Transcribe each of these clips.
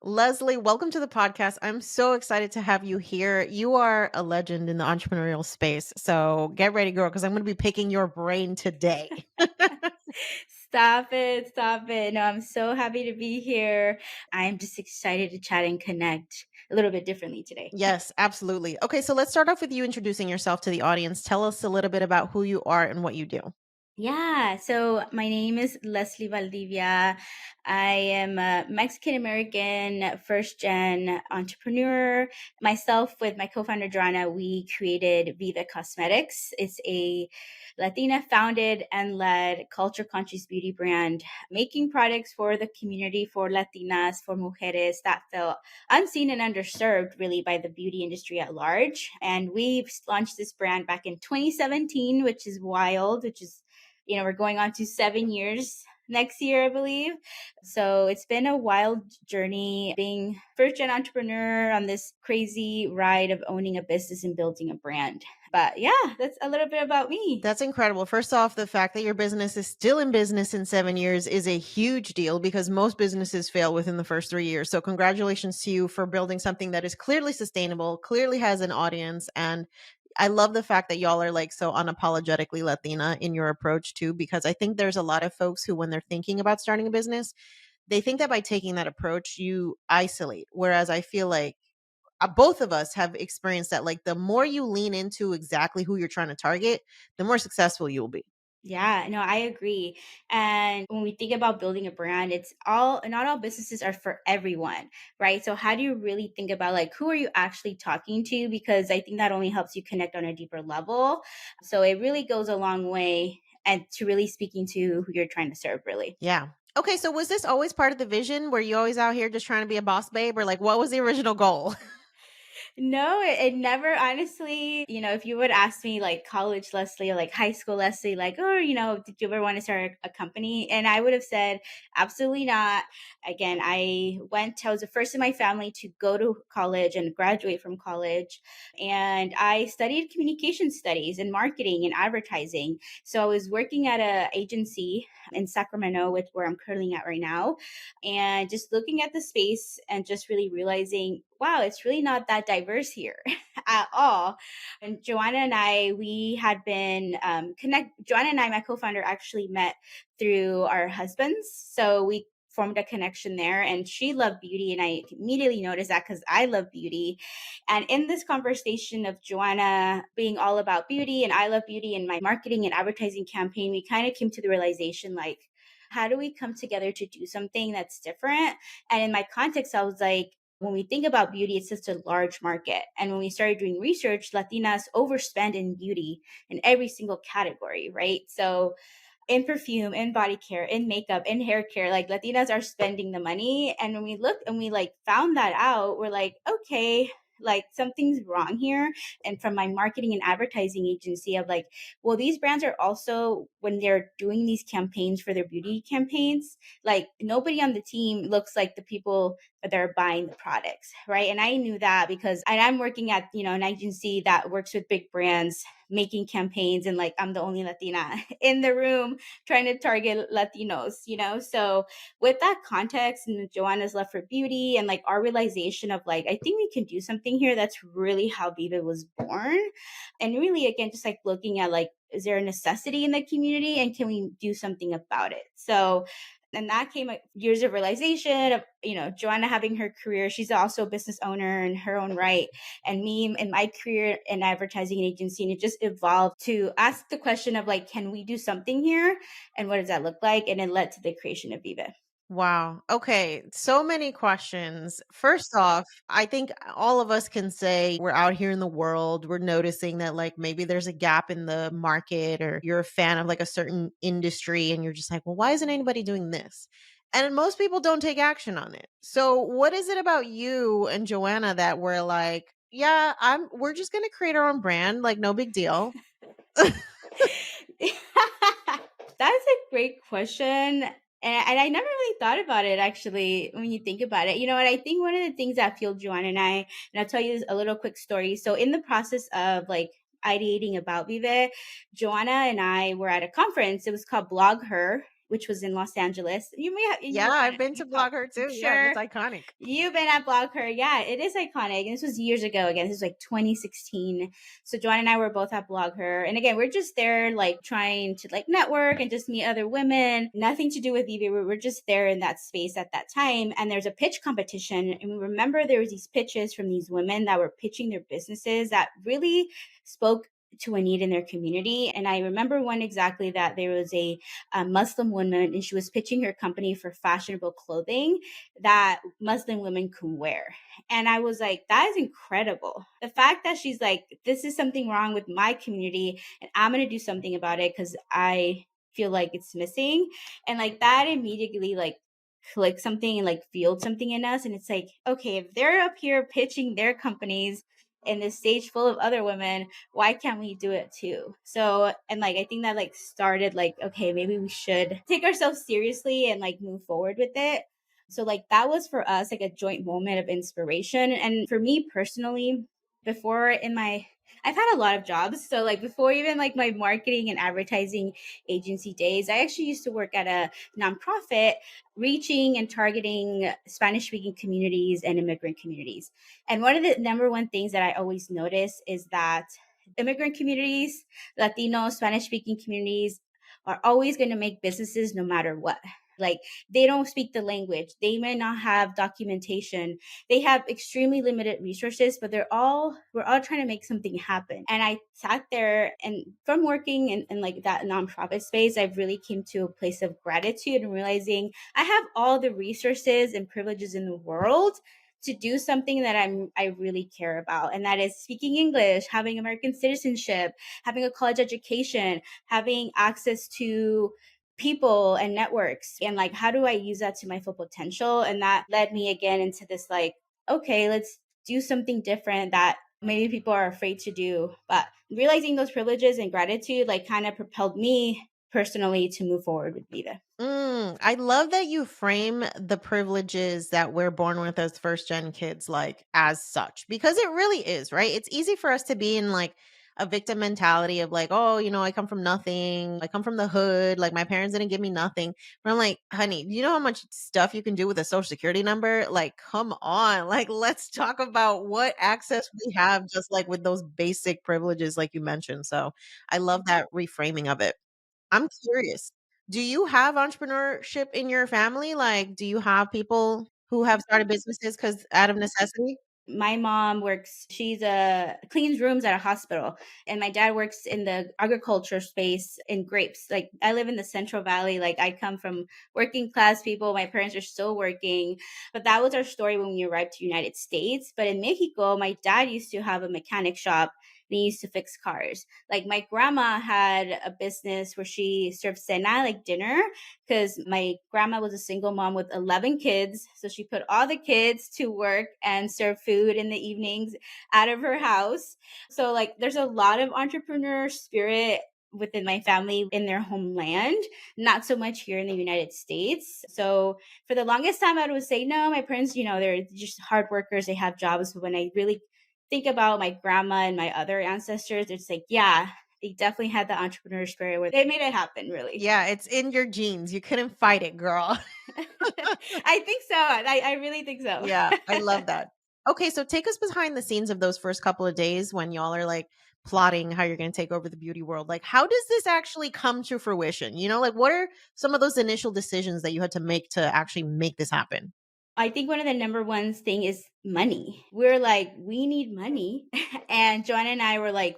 Leslie, welcome to the podcast. I'm so excited to have you here. You are a legend in the entrepreneurial space. So get ready, girl, because I'm going to be picking your brain today. Stop it. Stop it. No, I'm so happy to be here. I'm just excited to chat and connect a little bit differently today. Yes, absolutely. Okay, so let's start off with you introducing yourself to the audience. Tell us a little bit about who you are and what you do. Yeah, so my name is Leslie Valdivia. I am a Mexican American first gen entrepreneur. Myself, with my co founder Joanna, we created Vive Cosmetics. It's a Latina founded and led culture conscious beauty brand, making products for the community, for Latinas, for mujeres that felt unseen and underserved really by the beauty industry at large. And we've launched this brand back in 2017, which is wild, which is we're going on to 7 years next year, I believe. So it's been a wild journey being first gen entrepreneur on this crazy ride of owning a business and building a brand. But yeah, that's a little bit about me. That's incredible. First off, the fact that your business is still in business in 7 years is a huge deal because most businesses fail within the first 3 years. So, congratulations to you for building something that is clearly sustainable, clearly has an audience. And I love the fact that y'all are like so unapologetically Latina in your approach too, because I think there's a lot of folks who, when they're thinking about starting a business, they think that by taking that approach, you isolate. Whereas I feel like both of us have experienced that like the more you lean into exactly who you're trying to target, the more successful you'll be. Yeah, no, I agree. And when we think about building a brand, it's all not all businesses are for everyone, right? So how do you really think about like who are you actually talking to? Because I think that only helps you connect on a deeper level. So it really goes a long way and to really speaking to who you're trying to serve, really. Yeah. Okay, so was this always part of the vision? Were you always out here just trying to be a boss babe, or like what was the original goal? No, it never honestly, if you would ask me like college Leslie or like high school Leslie, like, oh, did you ever want to start a company? And I would have said, absolutely not. Again, I was the first in my family to go to college and graduate from college. And I studied communication studies and marketing and advertising. So I was working at a agency in Sacramento, with where I'm currently at right now, and just looking at the space and just really realizing, wow, it's really not that diverse here at all. And Joanna and I, we had been Joanna and I, my co-founder, actually met through our husbands. So we formed a connection there, and she loved beauty, and I immediately noticed that because I love beauty. And in this conversation of Joanna being all about beauty and I love beauty and my marketing and advertising campaign, we kind of came to the realization like, how do we come together to do something that's different? And in my context, I was like, when we think about beauty, it's such a large market. And when we started doing research, Latinas overspend in beauty in every single category, right? So in perfume, in body care, in makeup, in hair care, like Latinas are spending the money. And when we looked and we like found that out, we're like, okay, like something's wrong here. And from my marketing and advertising agency of like, well, these brands are also, when they're doing these campaigns for their beauty campaigns, like nobody on the team looks like the people that are buying the products, right? And I knew that because and I'm working at, an agency that works with big brands making campaigns, and like I'm the only Latina in the room trying to target Latinos. So with that context and Joanna's love for beauty and like our realization of like, I think we can do something here. That's really how Viva was born. And really, again, just like looking at like, is there a necessity in the community and can we do something about it? So and that came like years of realization of Joanna having her career. She's also a business owner in her own right, and me in my career in advertising agency. And it just evolved to ask the question of like, can we do something here? And what does that look like? And it led to the creation of Viva. Wow. Okay. So many questions. First off, I think all of us can say we're out here in the world. We're noticing that, like, maybe there's a gap in the market, or you're a fan of like a certain industry and you're just like, well, why isn't anybody doing this? And most people don't take action on it. So, what is it about you and Joanna that we're like, yeah, we're just going to create our own brand, like, no big deal? That's a great question. And I never really thought about it actually when you think about it. You know what? I think one of the things that fueled Joanna and I, and I'll tell you a little quick story. So, in the process of like ideating about Vive, Joanna and I were at a conference. It was called Blog Her. which was in Los Angeles. Yeah, I've been to you probably, Blog Her I'm too. Yeah, sure it's iconic. you've been at Blog Her. Yeah, it is iconic. And this was years ago. Again, this was like 2016. So Joanna and I were both at Blog Her. And again, we're just there like trying to like network and just meet other women. Nothing to do with Vive. We were just there in that space at that time. And there's a pitch competition. And we remember there was these pitches from these women that were pitching their businesses that really spoke to a need in their community. And I remember one exactly that there was a Muslim woman and she was pitching her company for fashionable clothing that Muslim women can wear. And I was like, that is incredible. The fact that she's like, this is something wrong with my community and I'm going to do something about it because I feel like it's missing. And like that immediately like clicked something and like fueled something in us. And it's like, okay, if they're up here pitching their companies in this stage full of other women, why can't we do it too? So, and like I think that like started like, okay, maybe we should take ourselves seriously and like move forward with it. So like that was for us like a joint moment of inspiration. And for me personally, before in my I've had a lot of jobs. So like before even like my marketing and advertising agency days, I actually used to work at a nonprofit reaching and targeting Spanish speaking communities and immigrant communities. And one of the number one things that I always notice is that immigrant communities, Latino, Spanish speaking communities are always going to make businesses no matter what. Like they don't speak the language. They may not have documentation. They have extremely limited resources, but we're all trying to make something happen. And I sat there and from working in like that nonprofit space, I've really came to a place of gratitude and realizing I have all the resources and privileges in the world to do something that I really care about, and that is speaking English, having American citizenship, having a college education, having access to people and networks, and like how do I use that to my full potential. And that led me again into this like, okay, let's do something different that maybe people are afraid to do. But realizing those privileges and gratitude like kind of propelled me personally to move forward with Viva. I love that you frame the privileges that we're born with as first gen kids like as such because it really is, right? It's easy for us to be in like a victim mentality of like, oh, I come from nothing. I come from the hood. Like my parents didn't give me nothing. But I'm like, honey, do you know how much stuff you can do with a social security number? Like, come on. Like, let's talk about what access we have just like with those basic privileges, like you mentioned. So I love that reframing of it. I'm curious. Do you have entrepreneurship in your family? Like, do you have people who have started businesses because out of necessity? My mom works, she's a cleans rooms at a hospital, and my dad works in the agriculture space in grapes. Like I live in the Central Valley, like I come from working class people. My parents are still working, but that was our story when we arrived to United States. But in Mexico, my dad used to have a mechanic shop and he used to fix cars. Like my grandma had a business where she served cena, like dinner, because my grandma was a single mom with 11 kids. So she put all the kids to work and serve food in the evenings out of her house. So, like, there's a lot of entrepreneur spirit within my family in their homeland, not so much here in the United States. So, for the longest time, I would say, no, my parents, they're just hard workers, they have jobs. But when I really think about my grandma and my other ancestors, it's like, yeah, they definitely had the entrepreneur spirit where they made it happen, really. Yeah, it's in your genes. You couldn't fight it, girl. I think so. I really think so. Yeah, I love that. Okay, so take us behind the scenes of those first couple of days when y'all are like plotting how you're going to take over the beauty world. Like, how does this actually come to fruition? Like what are some of those initial decisions that you had to make to actually make this happen? I think one of the number one thing is money. We're like, we need money. And Joanna and I were like,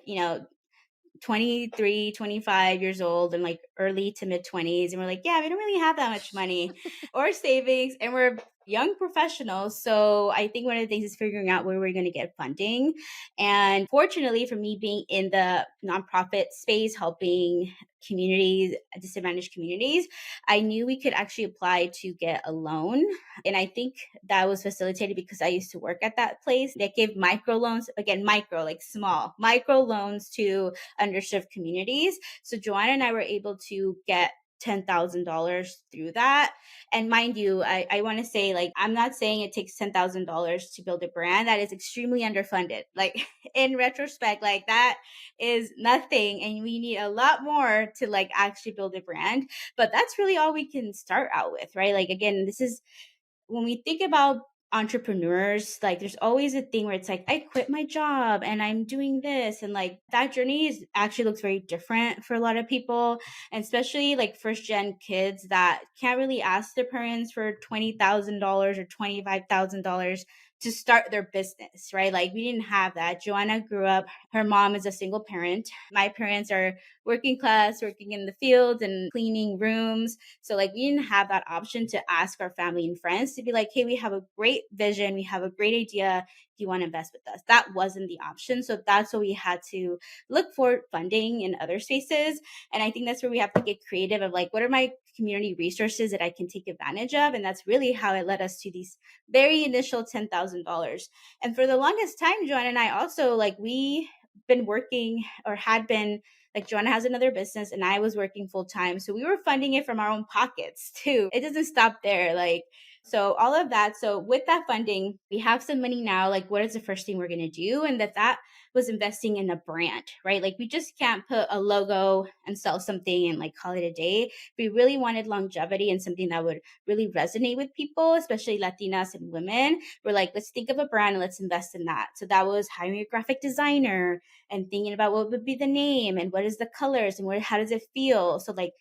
23, 25 years old and like early to mid 20s. And we're like, yeah, we don't really have that much money or savings. And we're young professionals. So I think one of the things is figuring out where we're going to get funding. And fortunately for me being in the nonprofit space, helping communities, disadvantaged communities, I knew we could actually apply to get a loan. And I think that was facilitated because I used to work at that place. They gave micro loans, again, micro, like small micro loans to underserved communities. So Joanna and I were able to get $10,000 through that. And mind you, I want to say, like, I'm not saying it takes $10,000 to build a brand. That is extremely underfunded. Like, in retrospect, like, that is nothing. And we need a lot more to like actually build a brand. But that's really all we can start out with, right? Like, again, this is when we think about entrepreneurs, like there's always a thing where it's like, I quit my job and I'm doing this. And like that journey is actually looks very different for a lot of people. And especially like first gen kids that can't really ask their parents for $20,000 or $25,000 to start their business, right? Like we didn't have that. Joanna grew up, her mom is a single parent. My parents are working class, working in the fields and cleaning rooms. So like we didn't have that option to ask our family and friends to be like, hey, we have a great vision, we have a great idea. Do you want to invest with us? That wasn't the option. So that's what we had to look for funding in other spaces. And I think that's where we have to get creative of like, what are my community resources that I can take advantage of? And that's really how it led us to these very initial $10,000. And for the longest time, Joanna and I also like we been working or had been like Joanna has another business and I was working full time. So we were funding it from our own pockets too. It doesn't stop there. Like, so all of that. So with that funding, we have some money now. Like, what is the first thing we're going to do? And that was investing in a brand, right? Like we just can't put a logo and sell something and like call it a day. We really wanted longevity and something that would really resonate with people, especially Latinas and women. We're like, let's think of a brand and let's invest in that. So that was hiring a graphic designer and thinking about what would be the name and what is the colors and how does it feel. So like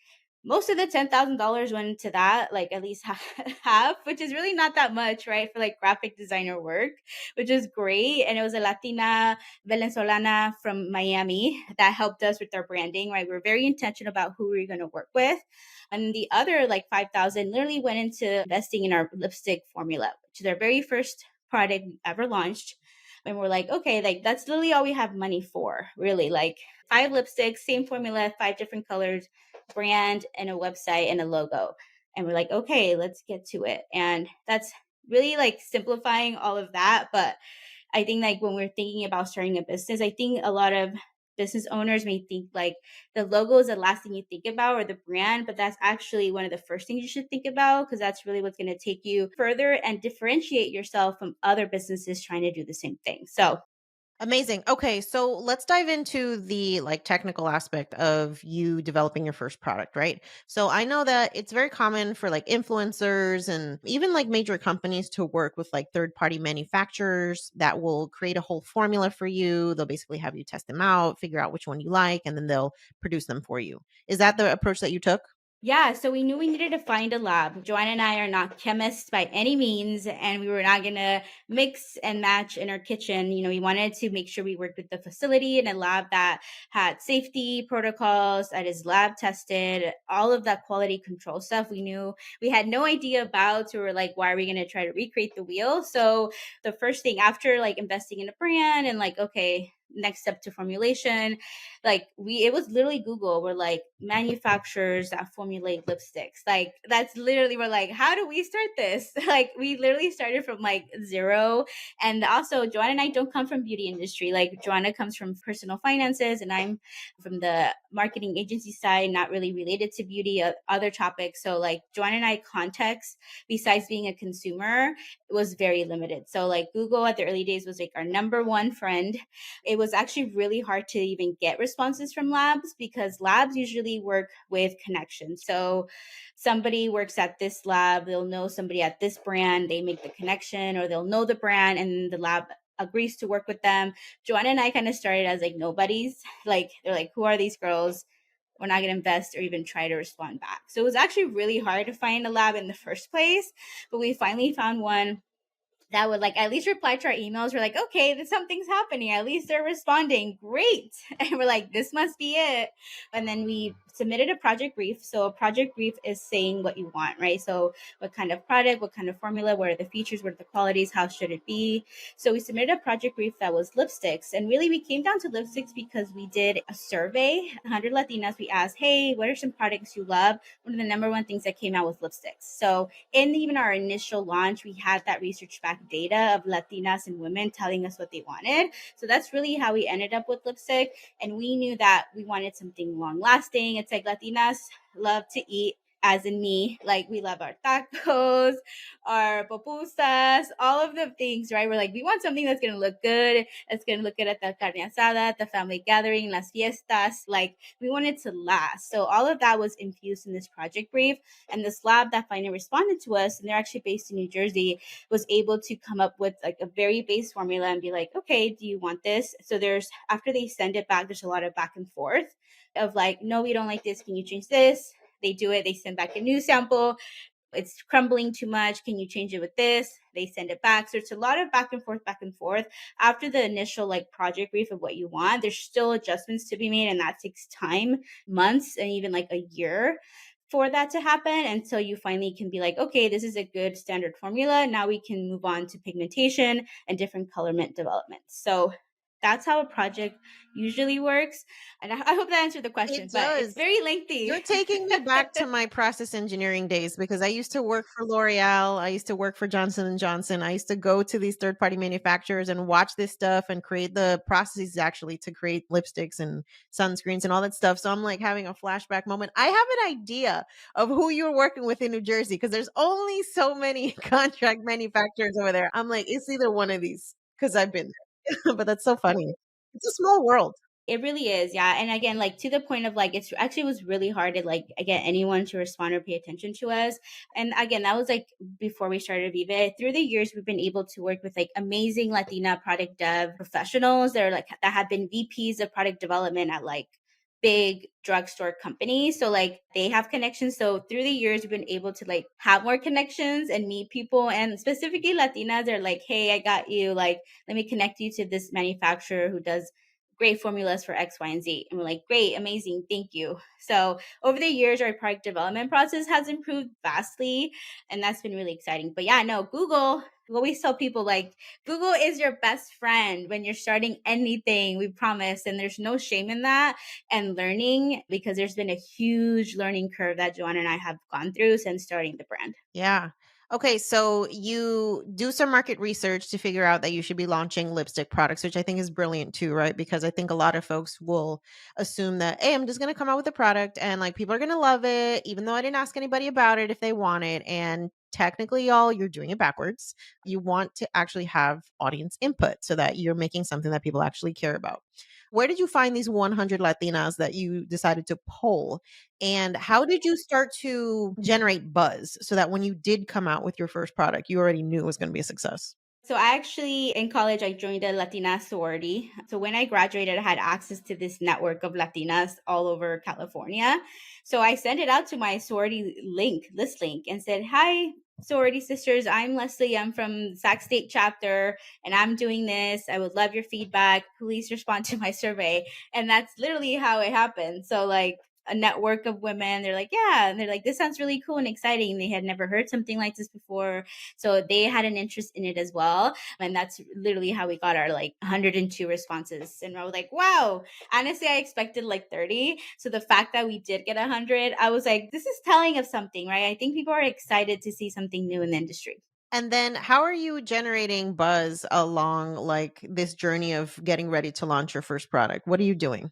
most of the $10,000 went into that, like at least half, which is really not that much, right? For like graphic designer work, which is great. And it was a Latina Venezolana from Miami that helped us with our branding, right? We're very intentional about who we're going to work with. And the other like 5,000 literally went into investing in our lipstick formula, which is our very first product we ever launched. And we're like, okay, like that's literally all we have money for, really. Like 5 lipsticks, same formula, 5 different colors, brand and a website and a logo. And we're like, okay, let's get to it. And that's really like simplifying all of that. But I think like when we're thinking about starting a business, I think a lot of business owners may think like the logo is the last thing you think about or the brand, but that's actually one of the first things you should think about because that's really what's going to take you further and differentiate yourself from other businesses trying to do the same thing. So Amazing. Okay, so let's dive into the like technical aspect of you developing your first product, right? So I know that it's very common for like influencers and even like major companies to work with like third-party manufacturers that will create a whole formula for you. They'll basically have you test them out, figure out which one you like, and then they'll produce them for you. Is that the approach that you took? yeah, so we knew we needed to find a lab. Joanna and I are not chemists by any means, and we were not going to mix and match in our kitchen. You know, we wanted to make sure we worked with the facility and a lab that had safety protocols, that is lab tested, all of that quality control stuff we knew we had no idea about. So we were like, why are we going to try to recreate the wheel? So the first thing after like investing in a brand and like, okay, next step to formulation, like it was literally Google. We're like manufacturers that formulate lipsticks. Like that's literally we're like, how do we start this? Like we literally started from like zero. And also Joanna and I don't come from beauty industry. Like Joanna comes from personal finances and I'm from the marketing agency side, not really related to beauty, other topics. So like Joanna and I context besides being a consumer was very limited. So like Google at the early days was like our number one friend. It was actually really hard to even get responses from labs because labs usually work with connections. So somebody works at this lab, they'll know somebody at this brand, they make the connection, or they'll know the brand and the lab agrees to work with them. Joanna and I kind of started as like nobodies. Like they're like, who are these girls? We're not going to invest or even try to respond back. So it was actually really hard to find a lab in the first place, but we finally found one that would like at least reply to our emails. We're like, okay, then something's happening. At least they're responding. Great. And we're like, this must be it. And then we submitted a project brief. So a project brief is saying what you want, right? So what kind of product, what kind of formula, what are the features, what are the qualities, how should it be? So we submitted a project brief that was lipsticks. And really we came down to lipsticks because we did a survey, 100 Latinas. We asked, hey, what are some products you love? One of the number one things that came out was lipsticks. So in even our initial launch, we had that research back data of Latinas and women telling us what they wanted. So that's really how we ended up with lipstick. And we knew that we wanted something long lasting. It's like Latinas love to eat, as in me. Like we love our tacos, our pupusas, all of the things, right? We're like, we want something that's gonna look good. It's gonna look good at the carne asada, at the family gathering, las fiestas. Like we want it to last. So all of that was infused in this project brief. And this lab that finally responded to us, and they're actually based in New Jersey, was able to come up with like a very base formula and be like, okay, do you want this? So there's, after they send it back, there's a lot of back and forth of like, no, we don't like this. Can you change this? They do it. They send back a new sample. It's crumbling too much. Can you change it with this? They send it back. So it's a lot of back and forth, back and forth. After the initial like project brief of what you want, there's still adjustments to be made, and that takes time, months, and even like a year for that to happen until you finally can be like, okay, this is a good standard formula. Now we can move on to pigmentation and different colorment development. So that's how a project usually works. And I hope that answered the question, It but it's does. very lengthy. You're taking me back to my process engineering days because I used to work for L'Oreal, I used to work for Johnson& and Johnson. I used to go to these third-party manufacturers and watch this stuff and create the processes actually to create lipsticks and sunscreens and all that stuff. So I'm like having a flashback moment. I have an idea of who you're working with in New Jersey because there's only so many contract manufacturers over there. I'm like, it's either one of these because I've been there. But that's so funny. It's a small world. It really is, yeah. And again, like to the point of like, it's actually was really hard to like get anyone to respond or pay attention to us. And again, that was like before we started Vive. Through the years, we've been able to work with like amazing Latina product dev professionals that are like that have been VPs of product development at like big drugstore companies. So like they have connections. So through the years, we've been able to like have more connections and meet people. And specifically Latinas are like, hey, I got you. Like, let me connect you to this manufacturer who does great formulas for X, Y, and Z. And we're like, great, amazing, thank you. So over the years, our product development process has improved vastly. And that's been really exciting. But yeah, no, Google, we always tell people like Google is your best friend when you're starting anything, we promise. And there's no shame in that and learning because there's been a huge learning curve that Joanna and I have gone through since starting the brand. Yeah. Okay, so you do some market research to figure out that you should be launching lipstick products, which I think is brilliant too, right? Because I think a lot of folks will assume that, hey, I'm just going to come out with a product and like people are going to love it, even though I didn't ask anybody about it if they want it. And technically, y'all, you're doing it backwards. You want to actually have audience input so that you're making something that people actually care about. Where did you find these 100 Latinas that you decided to poll? And how did you start to generate buzz so that when you did come out with your first product, you already knew it was going to be a success? So I actually in college I joined a Latina sorority. So when I graduated, I had access to this network of Latinas all over California. So I sent it out to my sorority list link, and said, "Hi, sorority sisters. I'm Leslie. I'm from Sac State chapter, and I'm doing this. I would love your feedback. Please respond to my survey." And that's literally how it happened. So like a network of women, they're like, yeah, and they're like, this sounds really cool and exciting. They had never heard something like this before, so they had an interest in it as well. And that's literally how we got our like 102 responses. And I was like, wow, honestly, I expected like 30. So the fact that we did get 100, I was like, this is telling of something, right? I think people are excited to see something new in the industry. And then how are you generating buzz along like this journey of getting ready to launch your first product? What are you doing?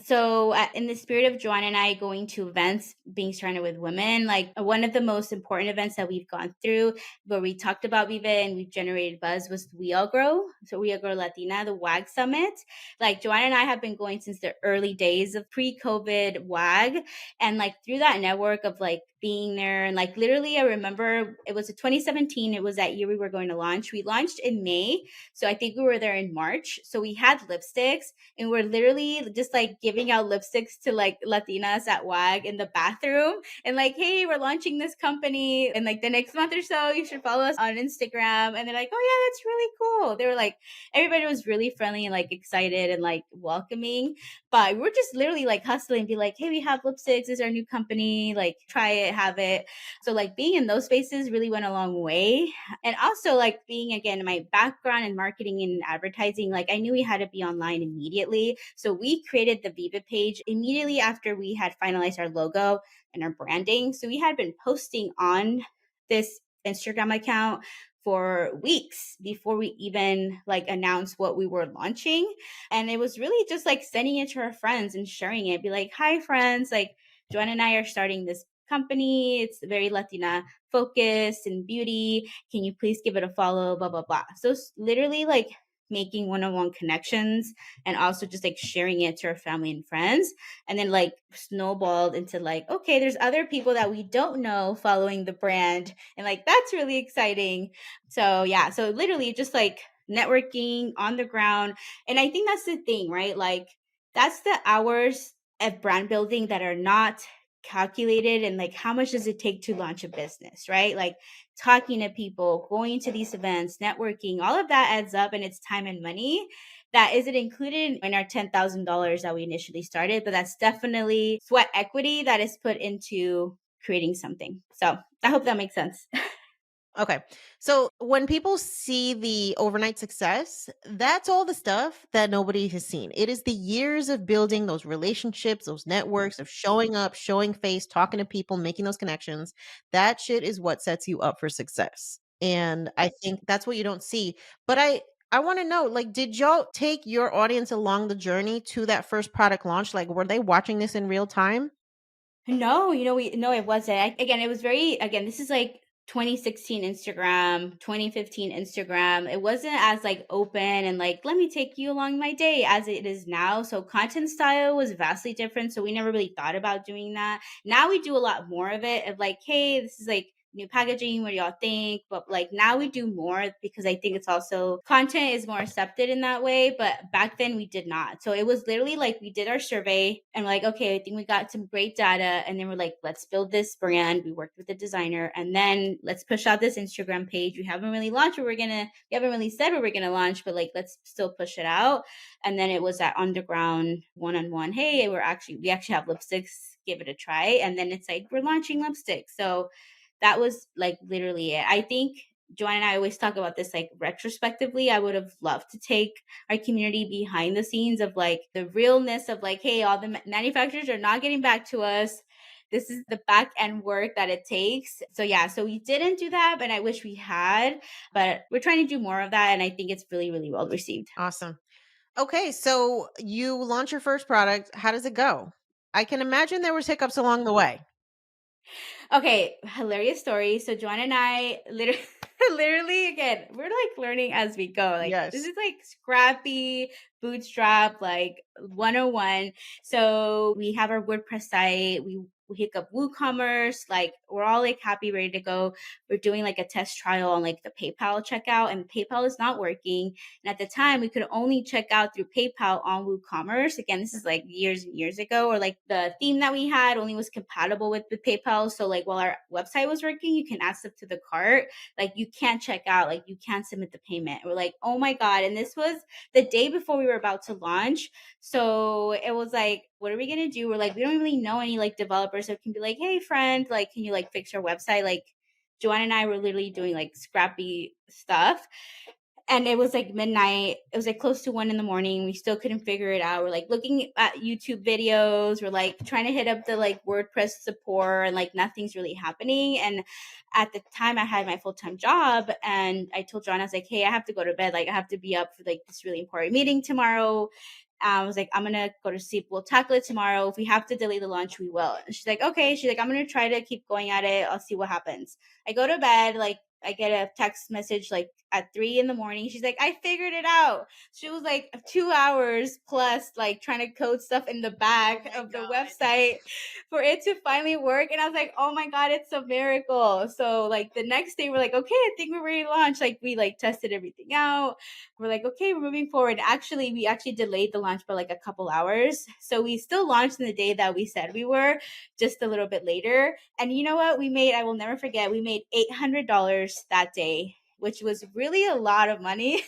So in the spirit of Joanna and I going to events, being surrounded with women, like one of the most important events that we've gone through where we talked about Vive and we've generated buzz was We All Grow. So We All Grow Latina, the WAG Summit. Like Joanna and I have been going since the early days of pre-COVID WAG. And like through that network of like being there, and like literally I remember it was 2017. It was that year we were going to launch. We launched in May. So I think we were there in March. So we had lipsticks, and we're literally just like giving out lipsticks to like Latinas at WAG in the bathroom, and like, hey, we're launching this company, and like the next month or so you should follow us on Instagram. And they're like, oh yeah, that's really cool. They were like, everybody was really friendly and like excited and like welcoming. But we're just literally like hustling, be like, hey, we have lipsticks, this is our new company, like try it, have it. So like being in those spaces really went a long way. And also like being again my background in marketing and advertising, like I knew we had to be online immediately. So we created the Viva page immediately after we had finalized our logo and our branding. So we had been posting on this Instagram account for weeks before we even like announced what we were launching. And it was really just like sending it to our friends and sharing it, be like, hi friends, like Joanna and I are starting this company. It's very Latina focused and beauty. Can you please give it a follow? Blah, blah, blah. So it's literally like making one-on-one connections and also just like sharing it to our family and friends, and then like snowballed into like, okay, there's other people that we don't know following the brand, and like that's really exciting. So yeah, so literally just like networking on the ground. And I think that's the thing, right? Like that's the hours of brand building that are not calculated, and like how much does it take to launch a business, right? Like talking to people, going to these events, networking, all of that adds up, and it's time and money that isn't included in our $10,000 that we initially started, but that's definitely sweat equity that is put into creating something. So I hope that makes sense. Okay. So when people see the overnight success, that's all the stuff that nobody has seen. It is the years of building those relationships, those networks, of showing up, showing face, talking to people, making those connections. That shit is what sets you up for success. And I think that's what you don't see. But I want to know, like, did y'all take your audience along the journey to that first product launch? Like, were they watching this in real time? No, we no, it wasn't. Again, it was very again, this is like 2016 Instagram, 2015 Instagram. It wasn't as like open and like let me take you along my day as it is now. So content style was vastly different. So we never really thought about doing that. Now we do a lot more of it of like, hey, this is like new packaging, what do y'all think? But like now we do more because I think it's also content is more accepted in that way. But back then we did not. So it was literally like we did our survey and like, okay, I think we got some great data. And then we're like, let's build this brand. We worked with the designer and then let's push out this Instagram page. We haven't really launched what we haven't really said what we're gonna launch, but like let's still push it out. And then it was that underground one-on-one, hey, we actually have lipsticks, give it a try. And then it's like we're launching lipstick. So that was like literally it. I think Joanne and I always talk about this like retrospectively. I would have loved to take our community behind the scenes of like the realness of like, hey, all the manufacturers are not getting back to us. This is the back end work that it takes. So yeah, so we didn't do that, but I wish we had. But we're trying to do more of that, and I think it's really, really well received. Awesome. Okay, so you launch your first product. How does it go? I can imagine there was hiccups along the way. Okay, hilarious story. So Joanna and I literally literally again, we're like learning as we go. Like this Yes. is like scrappy bootstrap like 101. So we have our WordPress site. We hook up WooCommerce. Like we're all like happy, ready to go. We're doing like a test trial on like the PayPal checkout, and PayPal is not working. And at the time, we could only check out through PayPal on WooCommerce. Again, this is like years and years ago, or like the theme that we had only was compatible with PayPal. So like while our website was working, you can add stuff to the cart. Like you can't check out, like you can't submit the payment. We're like, oh my God. And this was the day before we were about to launch. So it was like, what are we gonna do? We're like, we don't really know any like developers that can be like, hey friend, like can you like fix our website? Like Joanne and I were literally doing like scrappy stuff. And it was like midnight. It was like close to 1 in the morning. We still couldn't figure it out. We're like looking at YouTube videos. We're like trying to hit up the like WordPress support, and like nothing's really happening. And at the time I had my full-time job, and I told John, I was like, hey, I have to go to bed. Like I have to be up for like this really important meeting tomorrow. I was like, I'm gonna go to sleep. We'll tackle it tomorrow. If we have to delay the launch, we will. And she's like, okay. She's like, I'm gonna try to keep going at it. I'll see what happens. I go to bed, like I get a text message like at 3 in the morning. She's like, I figured it out. She was like 2 hours plus like trying to code stuff in the Oh back my of the God. website for it to finally work. And I was like, oh my God, it's a miracle. So like the next day we're like, okay, I think we're ready to launch. Like we like tested everything out. We're like, okay, we're moving forward. Actually, we actually delayed the launch by like a couple hours. So we still launched in the day that we said we were, just a little bit later. And you know what? I will never forget, we made $800 that day, which was really a lot of money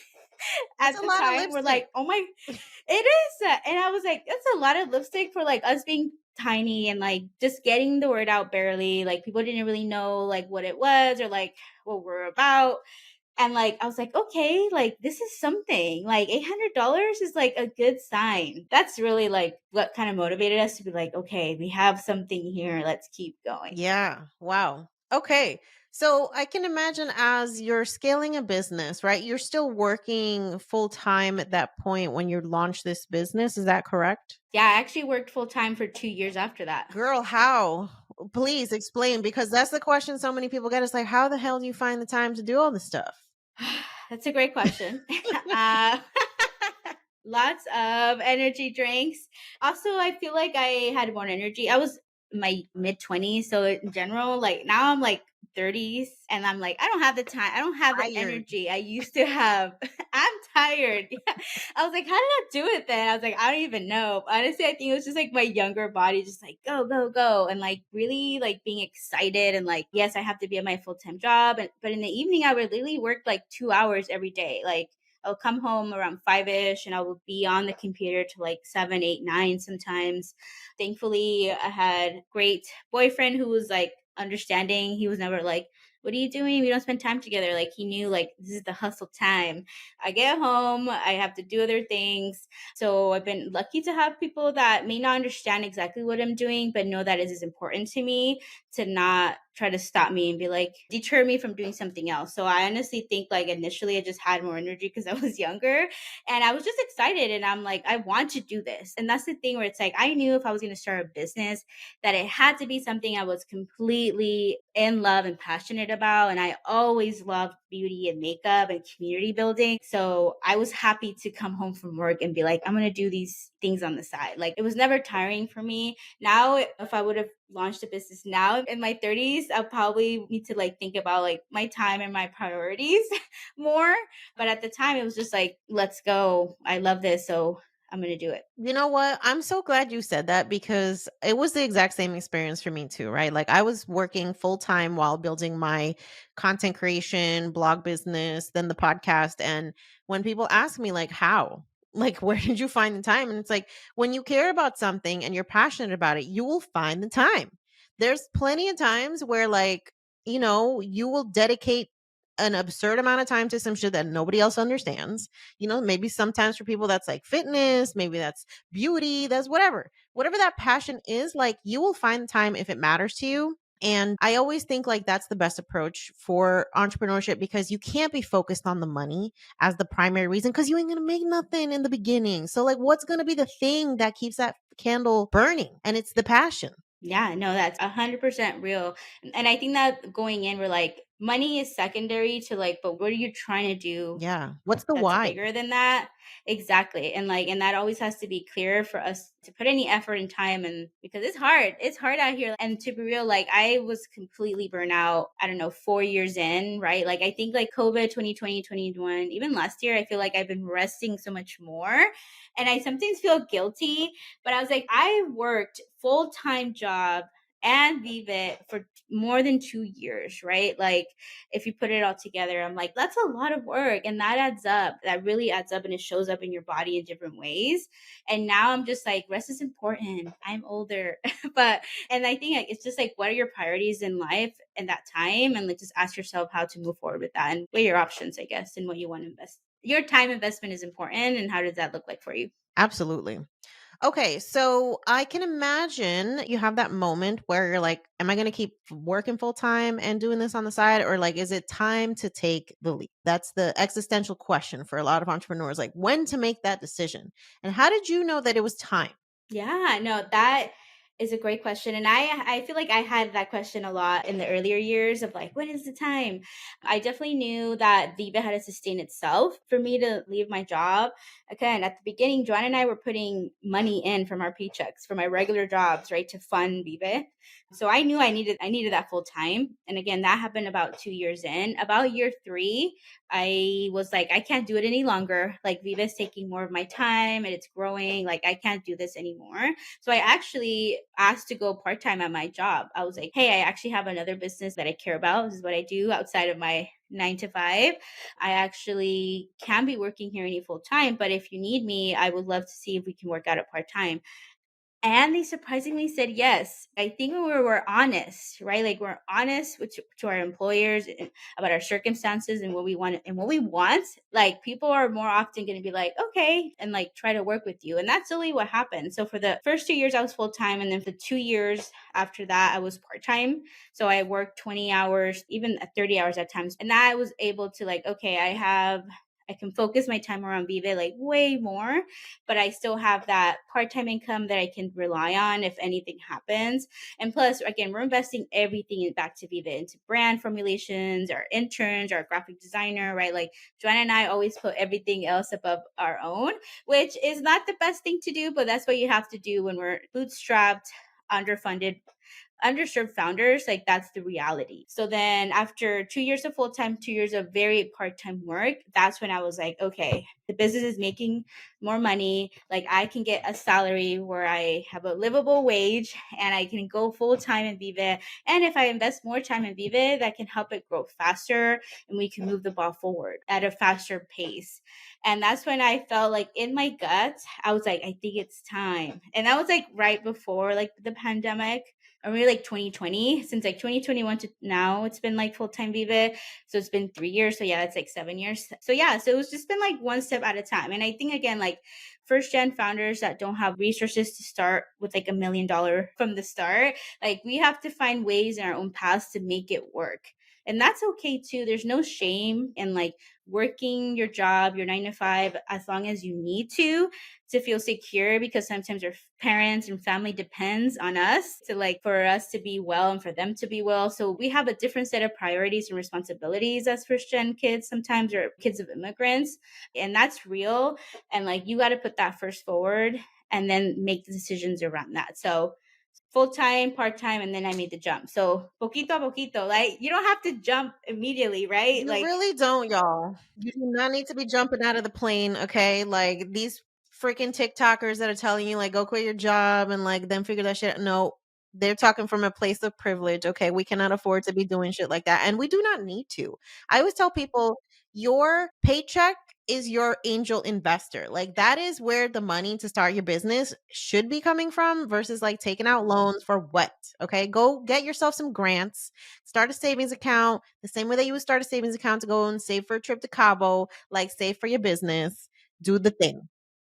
That's at a the lot of time. We're like, lipstick. oh my, it is. And I was like, that's a lot of lipstick for like us being tiny and like just getting the word out barely. Like people didn't really know like what it was or like what we're about. And like I was like, okay, like this is something. Like $800 is like a good sign. That's really like what kind of motivated us to be like, okay, we have something here. Let's keep going. Yeah. Wow. Okay. So I can imagine as you're scaling a business, right? You're still working full time at that point when you launch this business. Is that correct? Yeah, I actually worked full time for 2 years after that. Girl, how? Please explain because that's the question so many people get. It's like, how the hell do you find the time to do all this stuff? That's a great question. uh, Lots of energy drinks. Also, I feel like I had more energy. I was my mid 20s, so in general, like now I'm like 30s and I'm like I don't have the time. I don't have the Tired. energy I used to have. I'm tired. Yeah. I was like, how did I do it then? I was like, I don't even know. Honestly, I think it was just like my younger body just like go go go and like really like being excited and like yes, I have to be at my full-time job but in the evening I would literally work like 2 hours every day. Like I'll come home around 5-ish and I will be on the computer to like 7, 8, 9 sometimes. Thankfully, I had great boyfriend who was like understanding. He was never like, what are you doing? We don't spend time together. Like he knew like this is the hustle time. I get home, I have to do other things. So I've been lucky to have people that may not understand exactly what I'm doing, but know that it is important to me to not try to stop me and be like deter me from doing something else. So I honestly think like initially I just had more energy because I was younger and I was just excited and I'm like I want to do this. And that's the thing where it's like I knew if I was going to start a business that it had to be something I was completely in love and passionate about and I always loved beauty and makeup and community building. So I was happy to come home from work and be like I'm going to do these things on the side. Like it was never tiring for me. Now, if I would have launched a business now in my 30s, I'll probably need to like think about like my time and my priorities more. But at the time, it was just like, let's go. I love this. So I'm going to do it. You know what? I'm so glad you said that because it was the exact same experience for me too, right? Like I was working full time while building my content creation, blog business, then the podcast. And when people ask me, like, how? Like, where did you find the time? And it's like, when you care about something and you're passionate about it, you will find the time. There's plenty of times where, like, you will dedicate an absurd amount of time to some shit that nobody else understands. Maybe sometimes for people that's like fitness, maybe that's beauty, that's whatever. Whatever that passion is, like you will find time if it matters to you. And I always think like that's the best approach for entrepreneurship because you can't be focused on the money as the primary reason because you ain't gonna make nothing in the beginning. So like what's gonna be the thing that keeps that candle burning? And it's the passion. Yeah, no, that's 100% real. And I think that going in, we're like, money is secondary to like, but what are you trying to do Yeah. What's the that's why? bigger than that? Exactly. And that always has to be clear for us to put any effort and time and because it's hard. It's hard out here. And to be real, like I was completely burnt out, I don't know, 4 years in, right? Like I think like COVID 2020, 2021, even last year, I feel like I've been resting so much more. And I sometimes feel guilty, but I was like, I worked full-time job and Vive for more than 2 years, right? Like if you put it all together, I'm like, that's a lot of work. And that adds up. That really adds up and it shows up in your body in different ways. And now I'm just like, rest is important. I'm older. And I think like, it's just like, what are your priorities in life and that time? And like, just ask yourself how to move forward with that and weigh your options, I guess, and what you want to invest. Your time investment is important. And how does that look like for you? Absolutely. Okay, so I can imagine you have that moment where you're like, am I going to keep working full time and doing this on the side? Or like, is it time to take the leap? That's the existential question for a lot of entrepreneurs. Like, when to make that decision? And how did you know that it was time? Yeah, no, that is a great question. And I feel like I had that question a lot in the earlier years of like, when is the time? I definitely knew that Viva had to sustain itself for me to leave my job. Again, at the beginning, Joanna and I were putting money in from our paychecks, from my regular jobs, right, to fund Viva. So I knew I needed that full time. And again, that happened about 2 years in. About year three, I was like, I can't do it any longer. Like Viva is taking more of my time and it's growing. Like I can't do this anymore. So I actually asked to go part time at my job. I was like, hey, I actually have another business that I care about. This is what I do outside of my 9 to 5. I actually can be working here any full time, but if you need me, I would love to see if we can work out a part time. And they surprisingly said yes. I think when we're honest, right? Like we're honest to our employers about our circumstances and what we want. Like people are more often going to be like, okay, and like try to work with you. And that's really what happened. So for the first 2 years, I was full time, and then for the 2 years after that, I was part time. So I worked 20 hours, even at 30 hours at times, and I was able to like, okay, I can focus my time around Vive like way more, but I still have that part time income that I can rely on if anything happens. And plus, again, we're investing everything back to Viva into brand formulations, our interns, our graphic designer, right? Like Joanna and I always put everything else above our own, which is not the best thing to do, but that's what you have to do when we're bootstrapped, underfunded, underserved founders. Like that's the reality. So then after 2 years of full-time, 2 years of very part-time work, that's when I was like, okay, the business is making more money. Like I can get a salary where I have a livable wage and I can go full-time in Vive. And if I invest more time in Vive, that can help it grow faster and we can move the ball forward at a faster pace. And that's when I felt like in my gut, I was like, I think it's time. And that was like right before like the pandemic, or maybe like 2020. Since like 2021 to now, it's been like full-time Viva. So it's been 3 years. So yeah, it's like 7 years. So yeah, so it's just been like one step at a time. And I think again, like first gen founders that don't have resources to start with like $1 million from the start, like we have to find ways in our own paths to make it work. And that's okay too. There's no shame in like working your job, your 9 to 5, as long as you need to feel secure, because sometimes our parents and family depends on us to like for us to be well and for them to be well. So we have a different set of priorities and responsibilities as first gen kids sometimes, or kids of immigrants, and that's real. And like you got to put that first forward and then make the decisions around that. So full time, part time, and then I made the jump. So poquito a poquito, like you don't have to jump immediately, right? You Like really don't, y'all. You do not need to be jumping out of the plane, okay? Like these freaking TikTokers that are telling you like go quit your job and like then figure that shit. No, they're talking from a place of privilege. Okay, we cannot afford to be doing shit like that, and we do not need to. I always tell people your paycheck is your angel investor. Like that is where the money to start your business should be coming from versus like taking out loans for what? Okay, go get yourself some grants, start a savings account the same way that you would start a savings account to go and save for a trip to Cabo, like save for your business, do the thing.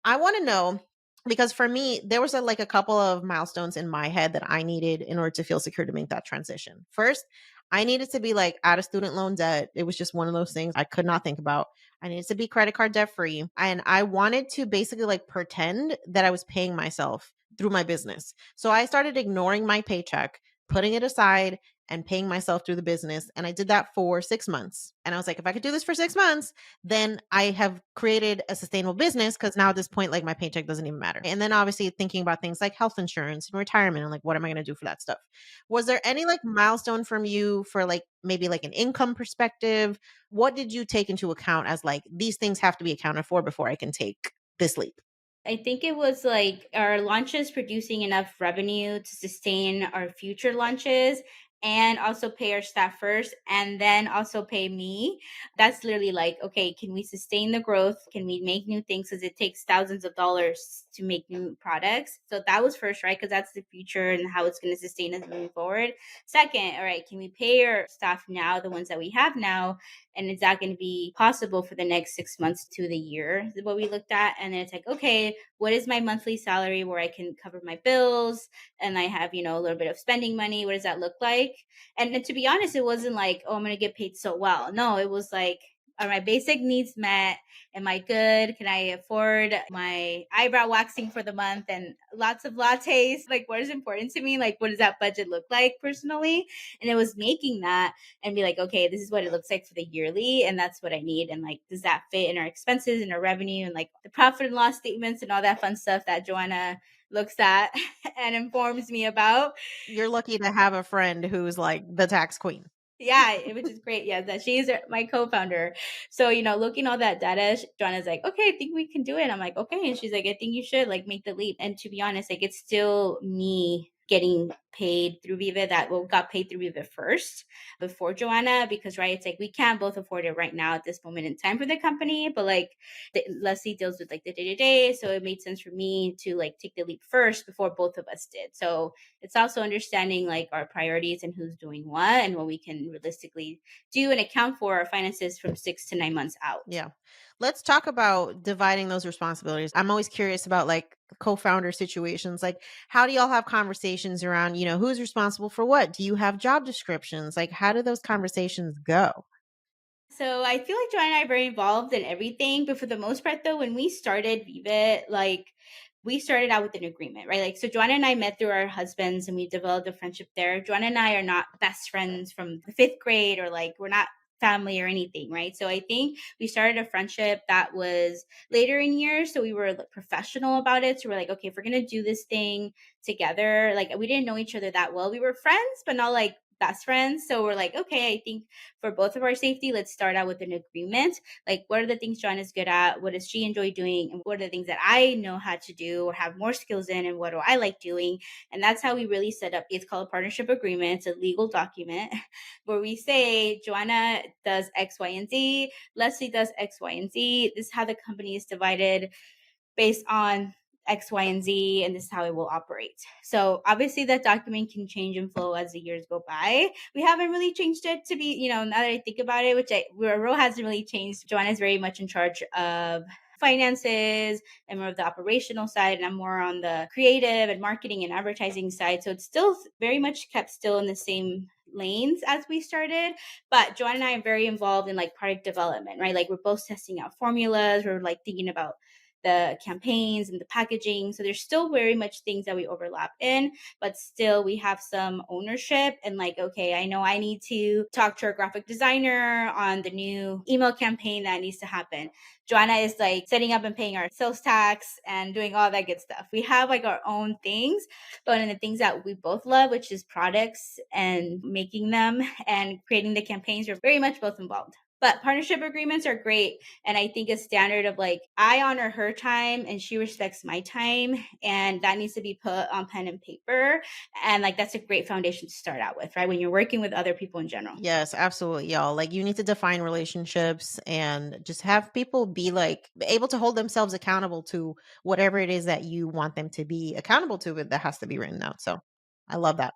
I want to know because for me, there was like a couple of milestones in my head that I needed in order to feel secure to make that transition. First, I needed to be like out of student loan debt. It was just one of those things I could not think about. I needed to be credit card debt free. And I wanted to basically like pretend that I was paying myself through my business. So I started ignoring my paycheck, putting it aside, and paying myself through the business. And I did that for 6 months. And I was like, if I could do this for 6 months, then I have created a sustainable business because now at this point, like my paycheck doesn't even matter. And then obviously thinking about things like health insurance and retirement and like, what am I going to do for that stuff? Was there any like milestone from you for like maybe like an income perspective? What did you take into account as like these things have to be accounted for before I can take this leap? I think it was like our launches producing enough revenue to sustain our future launches and also pay our staff first and then also pay me. That's literally like, okay, can we sustain the growth? Can we make new things? Because it takes thousands of dollars to make new products. So that was first, right? Because that's the future and how it's going to sustain us moving forward. Second, all right, can we pay our staff now, the ones that we have now? And is that going to be possible for the next 6 months to the year? Is what we looked at. And then it's like, okay, what is my monthly salary where I can cover my bills and I have, a little bit of spending money? What does that look like? And to be honest, it wasn't like, oh, I'm going to get paid so well. No, it was like, are my basic needs met? Am I good? Can I afford my eyebrow waxing for the month and lots of lattes? Like, what is important to me? Like, what does that budget look like personally? And it was making that and be like, okay, this is what it looks like for the yearly, and that's what I need. And like, does that fit in our expenses and our revenue and like the profit and loss statements and all that fun stuff that Joanna looks at and informs me about? You're lucky to have a friend who's like the tax queen. Yeah, which is great. Yeah, that she's my co-founder. So, looking all that data, Joanna's like, okay, I think we can do it. I'm like, okay. And she's like, I think you should like make the leap. And to be honest, like it's still me getting paid through Viva that well got paid through Viva first before Joanna because right it's like we can't both afford it right now at this moment in time for the company but like Leslie deals with like the day to day so it made sense for me to like take the leap first before both of us did so it's also understanding like our priorities and who's doing what and what we can realistically do and account for our finances from 6 to 9 months out. Yeah. Let's talk about dividing those responsibilities. I'm always curious about like co-founder situations. Like, how do y'all have conversations around, who's responsible for what? Do you have job descriptions? Like, how do those conversations go? So I feel like Joanna and I are very involved in everything, but for the most part, though, when we started Vive, like we started out with an agreement, right? Like, so Joanna and I met through our husbands, and we developed a friendship there. Joanna and I are not best friends from the fifth grade, or like we're not family or anything, right? So I think we started a friendship that was later in years, so we were like, professional about it. So we're like, okay, if we're gonna do this thing together, like we didn't know each other that well. We were friends, but not like best friends. So we're like, okay, I think for both of our safety, let's start out with an agreement. Like, what are the things John is good at? What does she enjoy doing? And what are the things that I know how to do or have more skills in? And what do I like doing? And that's how we really set up. It's called a partnership agreement. It's a legal document where we say Joanna does X, Y, and Z. Leslie does X, Y, and Z. This is how the company is divided based on X, Y, and Z, and this is how it will operate. So obviously that document can change and flow as the years go by. We haven't really changed it to be, now that I think about it, where role hasn't really changed. Joanna's very much in charge of finances and more of the operational side, and I'm more on the creative and marketing and advertising side. So it's still very much kept still in the same lanes as we started, but Joanna and I are very involved in like product development, right? Like we're both testing out formulas, we're like thinking about the campaigns and the packaging. So there's still very much things that we overlap in, but still we have some ownership and like, okay, I know I need to talk to our graphic designer on the new email campaign that needs to happen. Joanna is like setting up and paying our sales tax and doing all that good stuff. We have like our own things, but in the things that we both love, which is products and making them and creating the campaigns, we're very much both involved. But partnership agreements are great. And I think a standard of like, I honor her time and she respects my time. And that needs to be put on pen and paper. And like, that's a great foundation to start out with, right? When you're working with other people in general. Yes, absolutely, y'all. Like, you need to define relationships and just have people be like able to hold themselves accountable to whatever it is that you want them to be accountable to, but that has to be written out. So I love that.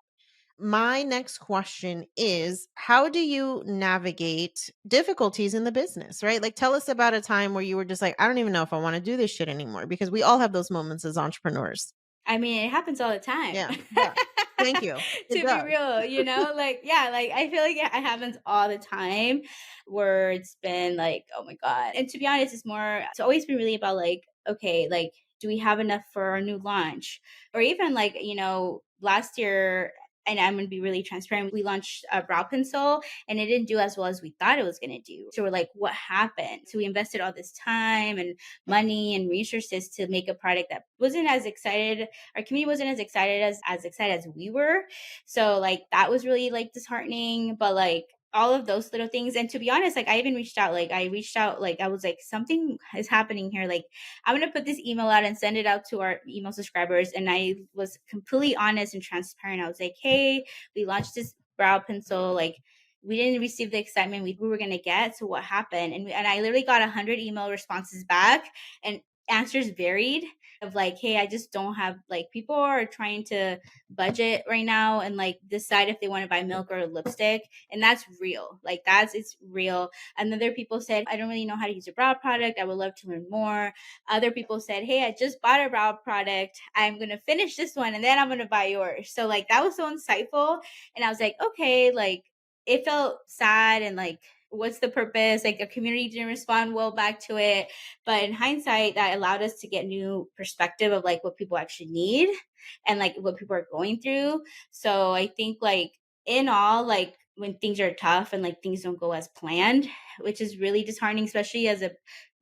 My next question is, how do you navigate difficulties in the business, right? Like, tell us about a time where you were just like, I don't even know if I want to do this shit anymore, because we all have those moments as entrepreneurs. I mean, it happens all the time. Yeah. Yeah. Thank you. It To be does. real, like, yeah, like I feel like it happens all the time where it's been like, oh my God. And to be honest, it's always been really about like, okay, like, do we have enough for our new launch? Or even like, last year, and I'm gonna be really transparent. We launched a brow pencil and it didn't do as well as we thought it was gonna do. So we're like, what happened? So we invested all this time and money and resources to make a product that wasn't as excited. Our community wasn't as excited as we were. So like that was really like disheartening. But like all of those little things. And to be honest, like I was like, something is happening here. Like, I'm gonna put this email out and send it out to our email subscribers. And I was completely honest and transparent. I was like, hey, we launched this brow pencil, like we didn't receive the excitement we were going to get. So what happened? And I literally got 100 email responses back, and answers varied of like, hey, I just don't have, like, people are trying to budget right now and like decide if they want to buy milk or lipstick. And that's real. Like it's real. And other people said, I don't really know how to use a brow product. I would love to learn more. Other people said, hey, I just bought a brow product. I'm going to finish this one and then I'm going to buy yours. So like that was so insightful. And I was like, okay, like it felt sad and like, what's the purpose? Like, a community didn't respond well back to it. But in hindsight, that allowed us to get new perspective of like what people actually need and like what people are going through. So I think like in all, like when things are tough and like things don't go as planned, which is really disheartening, especially as a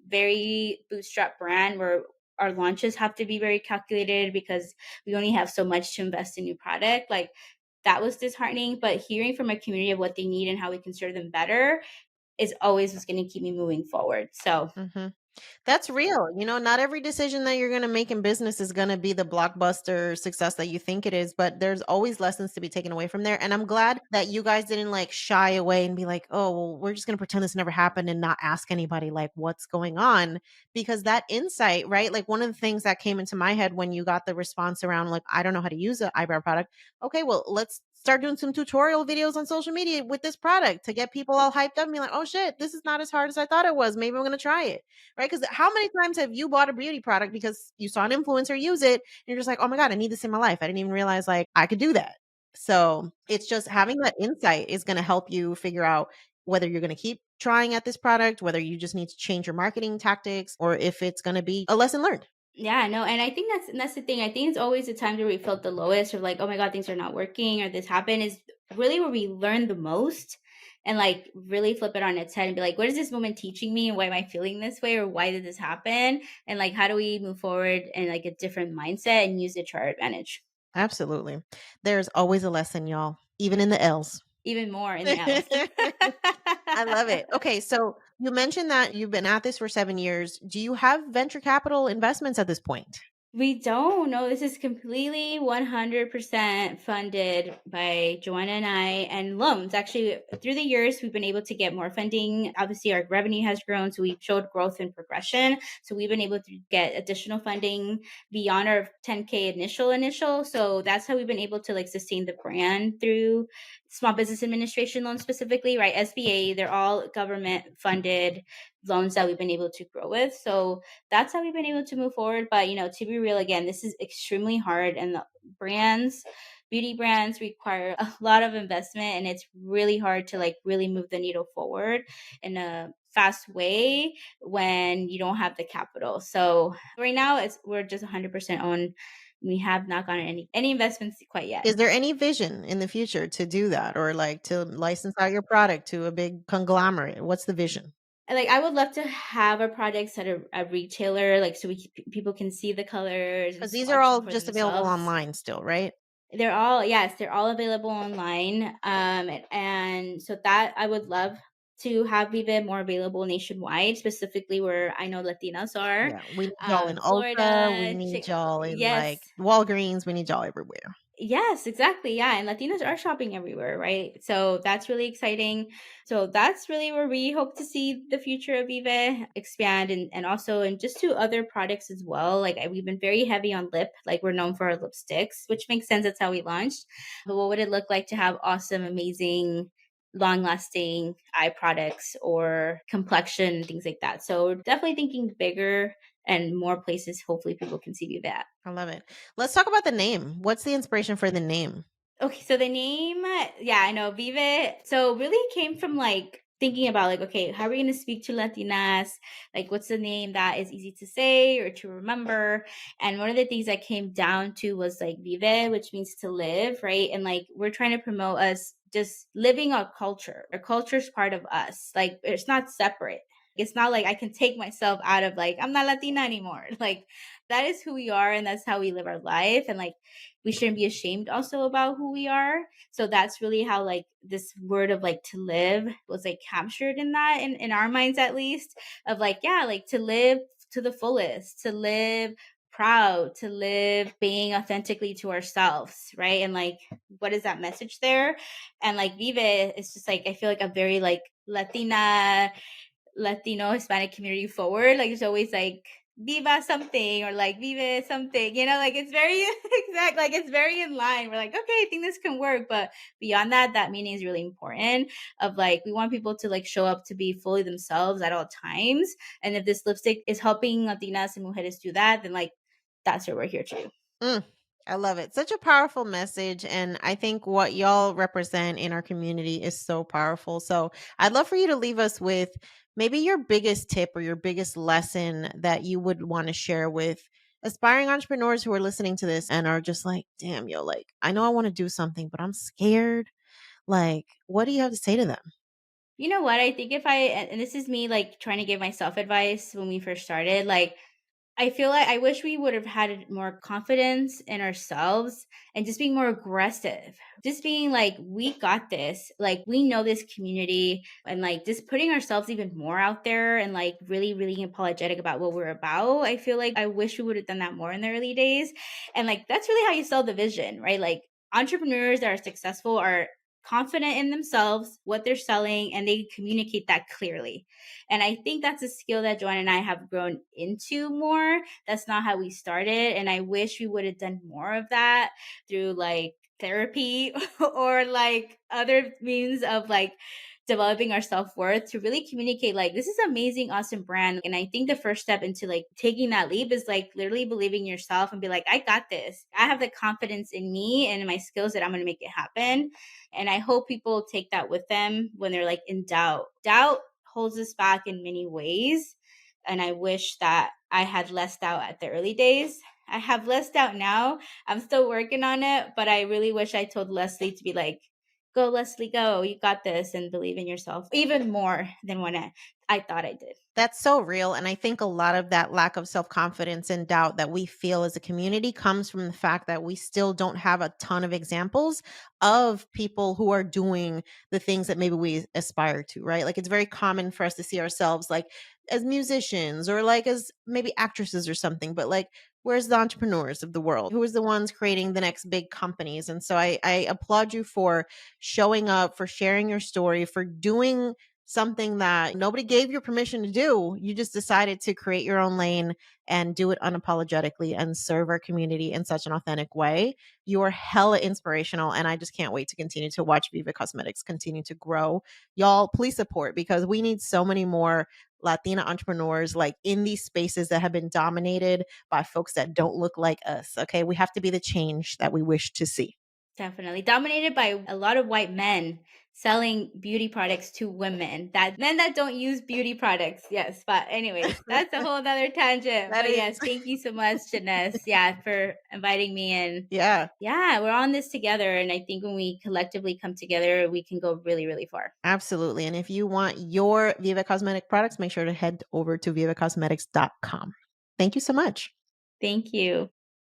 very bootstrap brand where our launches have to be very calculated because we only have so much to invest in new product. Like that was disheartening, but hearing from a community of what they need and how we can serve them better is always was going to keep me moving forward. So Mhm. That's real. Not every decision that you're going to make in business is going to be the blockbuster success that you think it is, but there's always lessons to be taken away from there. And I'm glad that you guys didn't like shy away and be like, oh, well, we're just going to pretend this never happened and not ask anybody like what's going on. Because that insight, right? Like one of the things that came into my head when you got the response around, like, I don't know how to use an eyebrow product. Okay, well, let's start doing some tutorial videos on social media with this product to get people all hyped up and be like, oh shit, this is not as hard as I thought it was. Maybe I'm going to try it, right? Because how many times have you bought a beauty product because you saw an influencer use it and you're just like, oh my God, I need this in my life. I didn't even realize like I could do that. So it's just having that insight is going to help you figure out whether you're going to keep trying at this product, whether you just need to change your marketing tactics, or if it's going to be a lesson learned. Yeah, no, and I think that's the thing. I think it's always the times where we felt the lowest or like, oh my God, things are not working or this happened is really where we learn the most and like really flip it on its head and be like, what is this moment teaching me and why am I feeling this way or why did this happen? And like how do we move forward in like a different mindset and use it to our advantage? Absolutely. There's always a lesson, y'all, even in the L's. Even more in the else. I love it. Okay, so you mentioned that you've been at this for 7 years. Do you have venture capital investments at this point? We don't know. This is completely 100% funded by Joanna and I and loans. Actually, through the years, we've been able to get more funding. Obviously, our revenue has grown, so we've showed growth and progression. So we've been able to get additional funding beyond our 10K initial. So that's how we've been able to like sustain the brand through Small Business Administration loans specifically, right? SBA, they're all government funded loans that we've been able to grow with. So that's how we've been able to move forward. But to be real, again, this is extremely hard, and the brands, beauty brands, require a lot of investment, and it's really hard to like really move the needle forward in a fast way when you don't have the capital. So right now, we're just 100% on. We have not gotten any investments quite yet. Is there any vision in the future to do that or like to license out your product to a big conglomerate? What's the vision? Like I would love to have our products at a retailer, like so people can see the colors and Because these are swatch all them for just available themselves. online still, right? They're all yes, they're all available online. And so that I would love to have Vive more available nationwide, specifically where I know Latinas are. Yeah, we need y'all in Ulta, we Florida, need y'all in, yes, like, Walgreens, we need y'all everywhere. yes, exactly. Yeah. And Latinos are shopping everywhere, right? So that's really exciting. So that's really where we hope to see the future of Vive expand and also and just to other products as well. Like we've been very heavy on lip, like we're known for our lipsticks, which makes sense. That's how we launched. But what would it look like to have awesome, amazing, long lasting eye products or complexion, things like that? So we're definitely thinking bigger and more places. Hopefully people can see Vive at. I love it. Let's talk about the name. What's the inspiration for the name? Okay, so the name, yeah, I know Vive. So really came from like thinking about like, okay, how are we going to speak to Latinas? Like, what's the name that is easy to say or to remember? And one of the things that came down to was like Vive, which means to live, right? And like we're trying to promote us just living our culture. Our culture is part of us. Like it's not separate. It's not like I can take myself out of like I'm not Latina anymore. Like that is who we are and that's how we live our life. And like we shouldn't be ashamed also about who we are. So that's really how like this word of like to live was like captured in that in our minds at least of like yeah like to live to the fullest, to live proud, to live being authentically to ourselves, right? And like what is that message there? And like Vive is just like I feel like a very like Latino Hispanic community forward. Like there's always like Viva something or like Vive something, like it's very exact, like it's very in line. We're like, okay, I think this can work. But beyond that, that meaning is really important of like we want people to like show up to be fully themselves at all times. And if this lipstick is helping Latinas and mujeres do that, then like that's what we're here to do. Mm, I love it. Such a powerful message. And I think what y'all represent in our community is so powerful. So I'd love for you to leave us with maybe your biggest tip or your biggest lesson that you would want to share with aspiring entrepreneurs who are listening to this and are just like, damn, yo, like, I know I want to do something, but I'm scared. Like, what do you have to say to them? You know what? I think if I and this is me like trying to give myself advice when we first started, like I feel like I wish we would have had more confidence in ourselves and just being more aggressive. Just being like, we got this. Like, we know this community, and like just putting ourselves even more out there and like really, really apologetic about what we're about. I feel like I wish we would have done that more in the early days. And like, that's really how you sell the vision, right? Like, entrepreneurs that are successful are confident in themselves, what they're selling, and they communicate that clearly. And I think that's a skill that Joanne and I have grown into more. That's not how we started. And I wish we would have done more of that through like therapy or like other means of like developing our self-worth to really communicate like this is amazing awesome brand. And I think the first step into like taking that leap is like literally believing in yourself and be like, I got this. I have the confidence in me and in my skills that I'm going to make it happen. And I hope people take that with them when they're like in doubt holds us back in many ways. And I wish that I had less doubt at the early days. I have less doubt now. I'm still working on it, but I really wish I told Leslie to be like, go, Leslie, go. You got this and believe in yourself even more than when I thought I did. That's so real. And I think a lot of that lack of self confidence and doubt that we feel as a community comes from the fact that we still don't have a ton of examples of people who are doing the things that maybe we aspire to, right? Like it's very common for us to see ourselves like as musicians or like as maybe actresses or something, but like, where's the entrepreneurs of the world? Who is the ones creating the next big companies? And so I applaud you for showing up, for sharing your story, for doing something that nobody gave you permission to do. You just decided to create your own lane and do it unapologetically and serve our community in such an authentic way. You're hella inspirational. And I just can't wait to continue to watch Viva Cosmetics continue to grow. Y'all, please support because we need so many more Latina entrepreneurs like in these spaces that have been dominated by folks that don't look like us. Okay. We have to be the change that we wish to see. Definitely. Dominated by a lot of white men selling beauty products to women. That men that don't use beauty products. Yes. But anyways, that's a whole nother tangent. That But is, yes, thank you so much, Janess. Yeah, for inviting me in. yeah. Yeah, we're on this together. And I think when we collectively come together, we can go really, really far. Absolutely. And if you want your Viva Cosmetic products, make sure to head over to vivacosmetics.com. Thank you so much. Thank you.